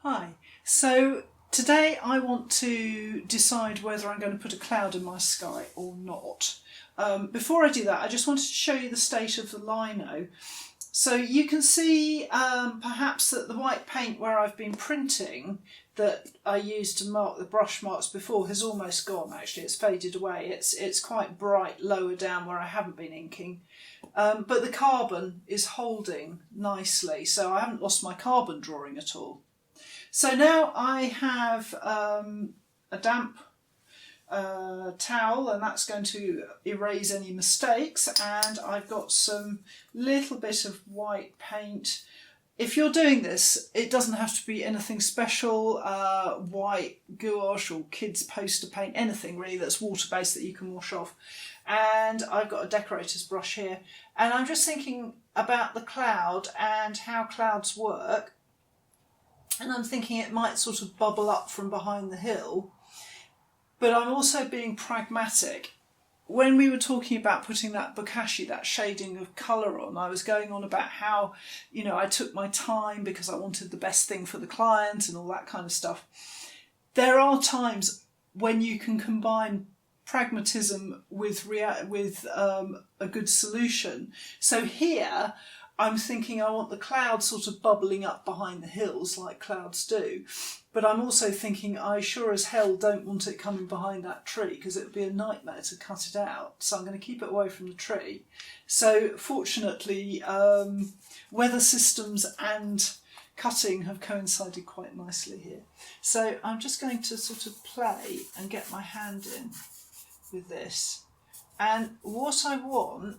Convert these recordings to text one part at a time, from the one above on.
Hi, so today I want to decide whether I'm going to put a cloud in my sky or not. Before I do that, I just wanted to show you the state of the lino. So you can see perhaps that the white paint where I've been printing that I used to mark the brush marks before has almost gone. Actually, it's faded away. It's quite bright lower down where I haven't been inking. But the carbon is holding nicely, so I haven't lost my carbon drawing at all. So now I have a damp towel, and that's going to erase any mistakes, and I've got some little bit of white paint. If you're doing this, it doesn't have to be anything special, white gouache or kids poster paint, anything really that's water-based that you can wash off. And I've got a decorator's brush here, and I'm just thinking about the cloud and how clouds work, and I'm thinking it might sort of bubble up from behind the hill, but I'm also being pragmatic. When we were talking about putting that bokashi, that shading of colour on, I was going on about how, I took my time because I wanted the best thing for the client and all that kind of stuff. There are times when you can combine pragmatism with a good solution. So here, I'm thinking I want the clouds sort of bubbling up behind the hills like clouds do, but I'm also thinking I sure as hell don't want it coming behind that tree because it would be a nightmare to cut it out, so I'm going to keep it away from the tree. So fortunately, weather systems and cutting have coincided quite nicely here. So I'm just going to sort of play and get my hand in with this, and what I want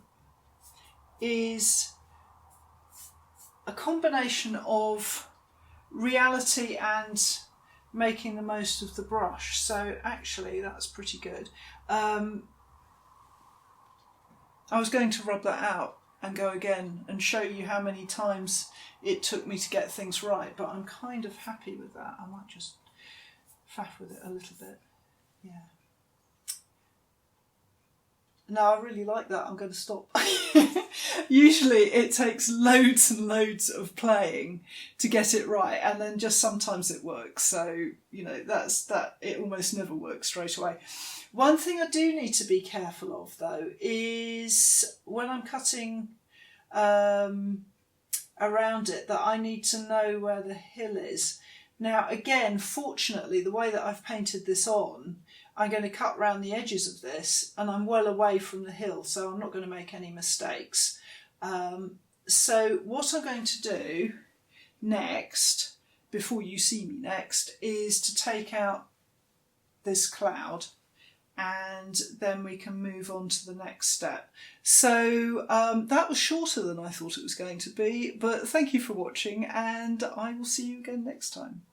is a combination of reality and making the most of the brush. So actually that's pretty good. I was going to rub that out and go again and show you how many times it took me to get things right, but I'm kind of happy with that. I might just faff with it a little bit. Yeah. No, I really like that. I'm going to stop. Usually it takes loads and loads of playing to get it right, and then just sometimes it works. So, that's that. It almost never works straight away. One thing I do need to be careful of, though, is when I'm cutting around it, that I need to know where the hill is. Now, again, fortunately, the way that I've painted this on, I'm going to cut round the edges of this, and I'm well away from the hill, so I'm not going to make any mistakes. So what I'm going to do next, before you see me next, is to take out this cloud, and then we can move on to the next step. So that was shorter than I thought it was going to be, but thank you for watching, and I will see you again next time.